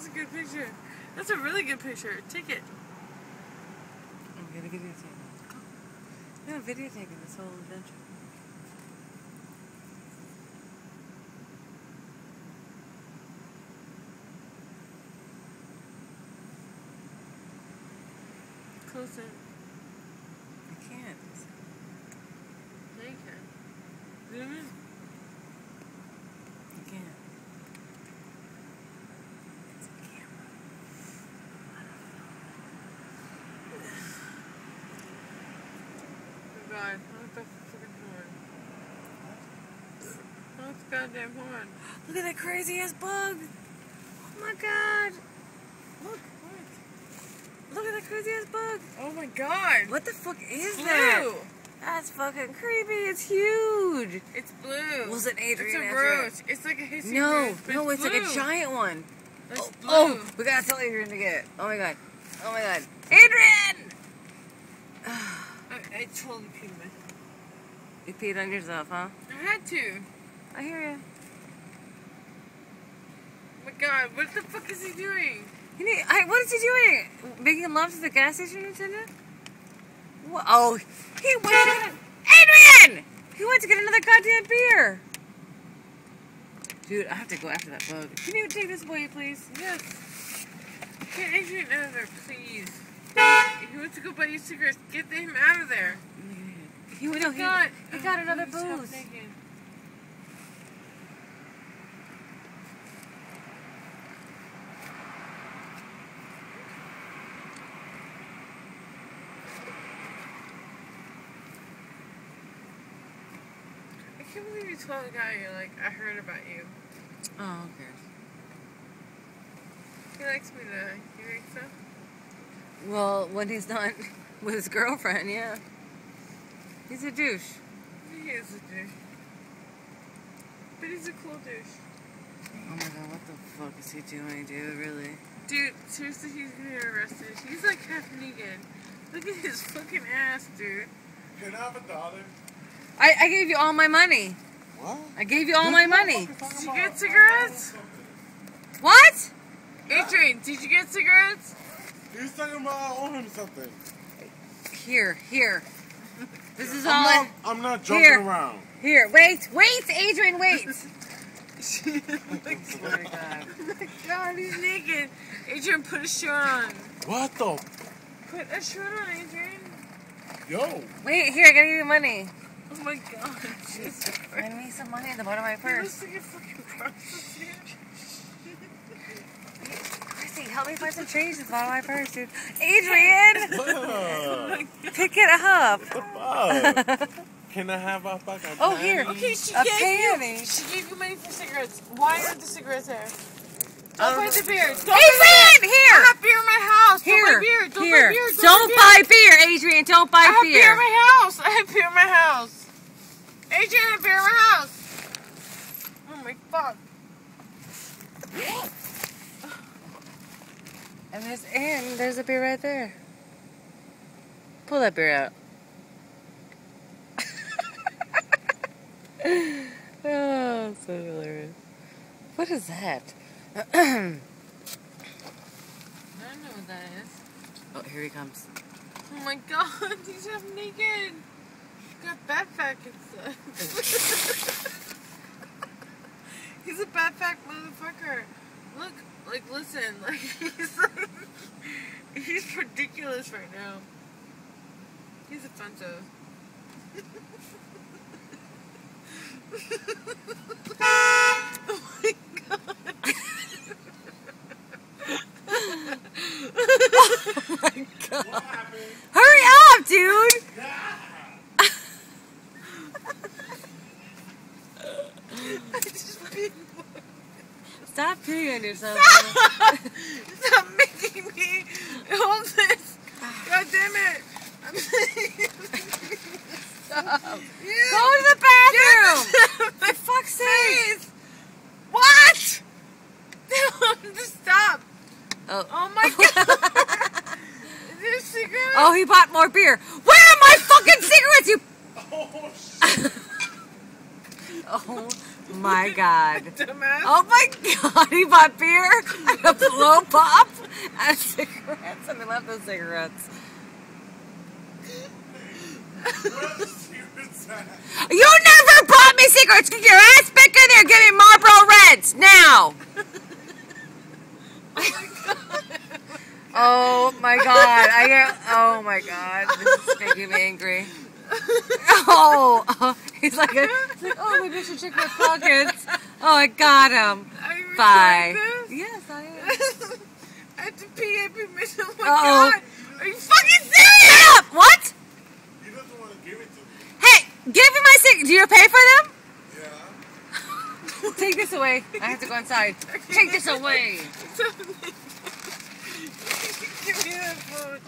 That's a good picture. That's a really good picture. Take it. I'm gonna videotape it. I'm videotaping this whole adventure. Close it. I can't. Yeah, you can. Zoom in. I can't. It's a camera. Oh God, look at the fucking horn. Look at the goddamn horn. Look at that crazy ass bug. Oh my God. Look. Look at that crazy ass bug. Oh my God. What the fuck is Blue. that? That's fucking creepy. It's huge. It's blue. Was it Adrian? It's a roach. It's like a hissing No, roach, but no, it's like a blue. giant one. It's blue. Oh, we gotta tell Adrian to get it. Oh my God. Oh my God. Adrian! I totally peed my. You peed on yourself, huh? I had to. I hear you. Oh my God, what the fuck is he doing? What is he doing? Making love to the gas station attendant? What? Oh, he went to get Adrian! He went to get another goddamn beer. Dude, I have to go after that bug. Can you take this away, please? Yes. Get Adrian out of there, please. He wants to go buy you cigarettes. Get him out of there. He got another booze. I can't believe you told the guy you're like, I heard about you. Oh, who cares? He likes me though. You think so? Well, when he's not with his girlfriend, yeah. He's a douche. He is a douche. But he's a cool douche. Oh my God, what the fuck is he doing, dude? Really? Dude, seriously, he's gonna get arrested. He's like half Negan. Look at his fucking ass, dude. Can I have a dollar? I gave you all my money. What? I gave you all my money. Did you get cigarettes? What? Adrian, did you get cigarettes? He's talking about I owe him something. Here. This is all I'm not joking Here. around. Here, wait, Adrian, wait. Oh my God, he's naked. Adrian, put a shirt on. What the? Put a shirt on, Adrian. Yo. Wait, here, I gotta give you money. Oh my God, Jesus Christ. Lend me some money at the bottom of my He purse. looks like a fucking prostitute. Chrissy, help me find some change at the bottom of my purse, dude. Adrian! What? Pick it up. Fuck? Can I have a fucking Oh, here. Okay, she A gave penny. you. She gave you money for cigarettes. Why aren't the cigarettes there? Don't buy the beer. Don't Adrian, here! I have beer in my house. Here, Don't buy beer. Don't here. buy beer. Don't buy beer, Adrian. Don't buy I have beer. beer in my house. I have beer in my house. Adrian, I have beer in my house. Oh my fuck. And there's a beer right there. Pull that beer out. Oh, so hilarious. What is that? I don't know what that is. Oh, here he comes. Oh my God, he's half naked. He's got bad fat and stuff. He's a bad fat motherfucker. Look, like, listen, like, he's ridiculous right now. He's a funzo. Oh my God. Oh my God. Hurry up, dude! I just peed. Stop peeing on yourself. Stop making me hold this. God damn it. Stop. Yeah. Go to the bathroom! For fuck's sake! What? Just stop. Oh my God. Is there a cigarette? Oh, he bought more beer. Where are my fucking cigarettes, you... Oh, shit. Oh My God. Dumbass. Oh my God, he bought beer, a blow pop, and cigarettes, and they left those cigarettes. You never bought me cigarettes! Get your ass back in there! Give me Marlboro Reds, now! Oh my God, oh my God, this is making me angry. Oh, he's like, oh, maybe I should check my pockets. Oh, I got him. Are you Bye. recording this? Yes, I am. I have to pee at permission. Oh my Uh-oh. God. Are you fucking serious? What? He doesn't want to give it to me. Hey, give me my cig. Do you pay for them? Yeah. Take this away. I have to go inside. Take this away. Give me that phone.